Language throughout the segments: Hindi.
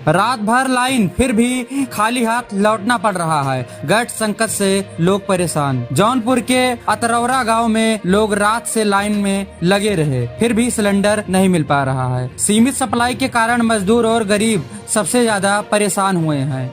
रात भर लाइन, फिर भी खाली हाथ लौटना पड़ रहा है। गैस संकट से लोग परेशान। जौनपुर के अतरौरा गांव में लोग रात से लाइन में लगे रहे, फिर भी सिलेंडर नहीं मिल पा रहा है। सीमित सप्लाई के कारण मजदूर और गरीब सबसे ज्यादा परेशान हुए हैं।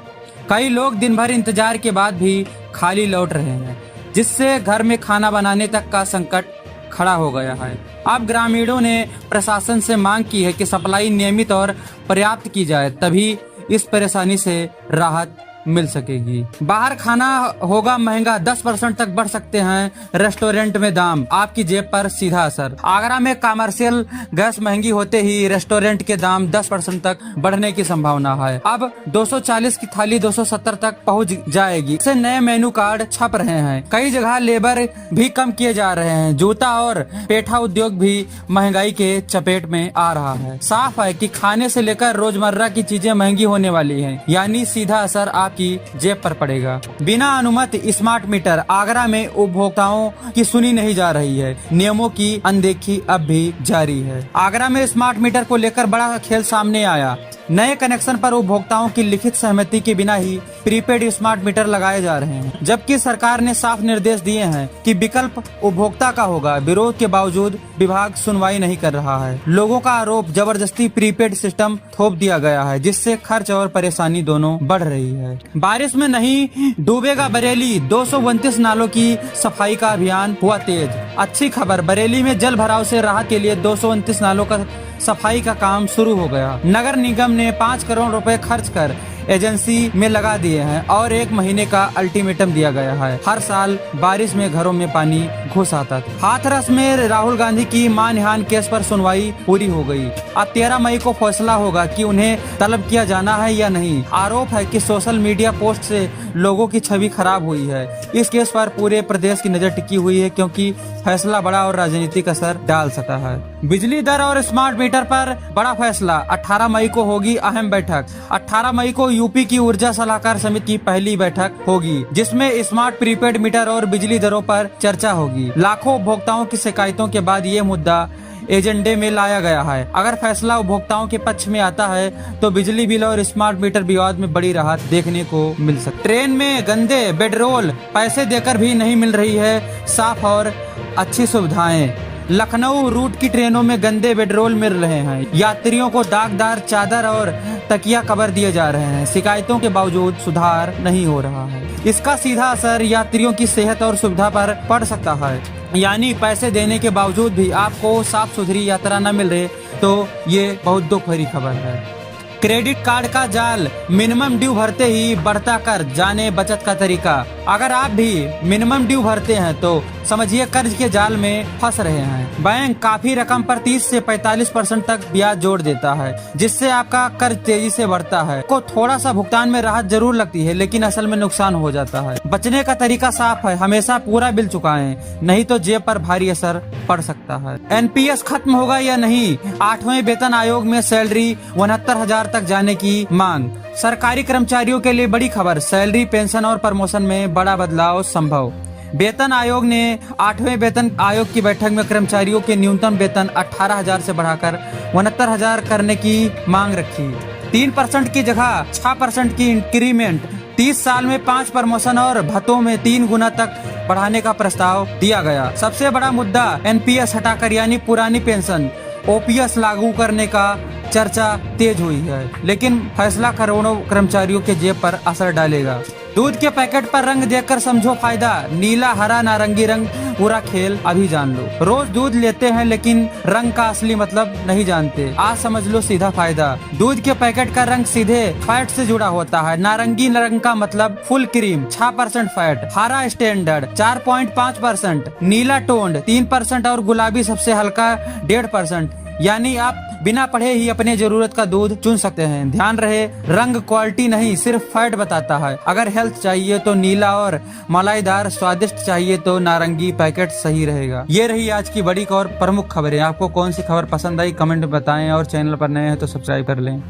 कई लोग दिन भर इंतजार के बाद भी खाली लौट रहे हैं, जिससे घर में खाना बनाने तक का संकट खड़ा हो गया है। अब ग्रामीणों ने प्रशासन से मांग की है कि सप्लाई नियमित और पर्याप्त की जाए, तभी इस परेशानी से राहत मिल सकेगी। बाहर खाना होगा महंगा, 10% तक बढ़ सकते हैं रेस्टोरेंट में दाम। आपकी जेब पर सीधा असर। आगरा में कमर्शियल गैस महंगी होते ही रेस्टोरेंट के दाम 10% तक बढ़ने की संभावना है। अब 240 की थाली 270 तक पहुंच जाएगी। इससे नए मेनू कार्ड छप रहे हैं। कई जगह लेबर भी कम किए जा रहे हैं। जूता और पेठा उद्योग भी महंगाई के चपेट में आ रहा है। साफ है कि खाने से लेकर रोजमर्रा की चीजें महंगी होने वाली है, यानी सीधा असर आपकी जेब पर पड़ेगा। बिना अनुमति स्मार्ट मीटर। आगरा में उपभोक्ताओं की सुनी नहीं जा रही है। नियमों की अनदेखी अब भी जारी है। आगरा में स्मार्ट मीटर को लेकर बड़ा खेल सामने आया। नए कनेक्शन पर उपभोक्ताओं की लिखित सहमति के बिना ही प्रीपेड स्मार्ट मीटर लगाए जा रहे हैं, जबकि सरकार ने साफ निर्देश दिए हैं कि विकल्प उपभोक्ता का होगा। विरोध के बावजूद विभाग सुनवाई नहीं कर रहा है। लोगों का आरोप, जबरदस्ती प्रीपेड सिस्टम थोप दिया गया है, जिससे खर्च और परेशानी दोनों बढ़ रही है। बारिश में नहीं डूबेगा बरेली। 229 नालों की सफाई का अभियान हुआ तेज। अच्छी खबर, बरेली में जल भराव से राहत के लिए 229 नालों का सफाई का काम शुरू हो गया। नगर निगम ने 5 करोड़ रुपए खर्च कर एजेंसी में लगा दिए हैं और 1 महीने का अल्टीमेटम दिया गया है। हर साल बारिश में घरों में पानी घुस आता था। हाथरस में राहुल गांधी की मानहानि केस पर सुनवाई पूरी हो गई। अब 13 मई को फैसला होगा कि उन्हें तलब किया जाना है या नहीं। आरोप है कि सोशल मीडिया पोस्ट से लोगों की छवि खराब हुई है। इस केस पर पूरे प्रदेश की नजर टिकी हुई है, क्योंकि फैसला बड़ा और राजनीतिक असर डाल सकता है। बिजली दर और स्मार्ट मीटर पर बड़ा फैसला। 18 मई को होगी अहम बैठक। 18 मई को यूपी की ऊर्जा सलाहकार समिति की पहली बैठक होगी, जिसमें स्मार्ट प्रीपेड मीटर और बिजली दरों पर चर्चा होगी। लाखों उपभोक्ताओं की शिकायतों के बाद ये मुद्दा एजेंडे में लाया गया है। अगर फैसला उपभोक्ताओं के पक्ष में आता है तो बिजली बिल और स्मार्ट मीटर विवाद में बड़ी राहत देखने को मिल सकती है। ट्रेन में गंदे बेडरोल पैसे देकर भी नहीं मिल रही है साफ और अच्छी सुविधाएं। लखनऊ रूट की ट्रेनों में गंदे बेडरोल मिल रहे हैं। यात्रियों को दागदार चादर और तकिया कवर दिए जा रहे हैं। शिकायतों के बावजूद सुधार नहीं हो रहा है। इसका सीधा असर यात्रियों की सेहत और सुविधा पर पड़ सकता है। यानी पैसे देने के बावजूद भी आपको साफ सुथरी यात्रा न मिल रही, तो ये बहुत दुख भरी खबर है। क्रेडिट कार्ड का जाल। मिनिमम ड्यू भरते ही बढ़ता कर, जाने बचत का तरीका। अगर आप भी मिनिमम ड्यू भरते हैं तो समझिए कर्ज के जाल में फंस रहे हैं। बैंक काफी रकम पर 30 से 45% तक ब्याज जोड़ देता है, जिससे आपका कर्ज तेजी से बढ़ता है। को थोड़ा सा भुगतान में राहत जरूर लगती है, लेकिन असल में नुकसान हो जाता है। बचने का तरीका साफ है, हमेशा पूरा बिल चुकाएं, नहीं तो जेब पर भारी असर पड़ सकता है। एनपीएस खत्म होगा या नहीं। 8वें वेतन आयोग में सैलरी 69,000 तक जाने की मांग। सरकारी कर्मचारियों के लिए बड़ी खबर। सैलरी, पेंशन और प्रमोशन में बड़ा बदलाव संभव। वेतन आयोग ने 8वें वेतन आयोग की बैठक में कर्मचारियों के न्यूनतम वेतन 18,000 से बढ़ाकर 69,000 करने की मांग रखी। 3% की जगह 6% की इंक्रीमेंट। 30 साल में 5 प्रमोशन और भत्तों में 3 गुना तक बढ़ाने का प्रस्ताव दिया गया। सबसे बड़ा मुद्दा एनपीएस हटाकर यानी पुरानी पेंशन ओपीएस लागू करने का चर्चा तेज हुई है, लेकिन फैसला करोड़ों कर्मचारियों के जेब पर असर डालेगा। दूध के पैकेट पर रंग देखकर समझो फायदा। नीला, हरा, नारंगी रंग पूरा खेल अभी जान लो। रोज दूध लेते हैं लेकिन रंग का असली मतलब नहीं जानते। आज समझ लो सीधा फायदा। दूध के पैकेट का रंग सीधे फैट से जुड़ा होता है। नारंगी रंग का मतलब फुल क्रीम 6% फैट, हरा स्टैंडर्ड 4.5%, नीला टोन्ड 3% और गुलाबी सबसे हल्का 1.5%। यानी आप बिना पढ़े ही अपने जरूरत का दूध चुन सकते हैं। ध्यान रहे, रंग क्वालिटी नहीं सिर्फ फैट बताता है। अगर हेल्थ चाहिए तो नीला और मलाईदार, स्वादिष्ट चाहिए तो नारंगी पैकेट सही रहेगा। ये रही आज की बड़ी और प्रमुख खबरें। आपको कौन सी खबर पसंद आई कमेंट में बताएं और चैनल पर नए हैं तो सब्सक्राइब कर लें।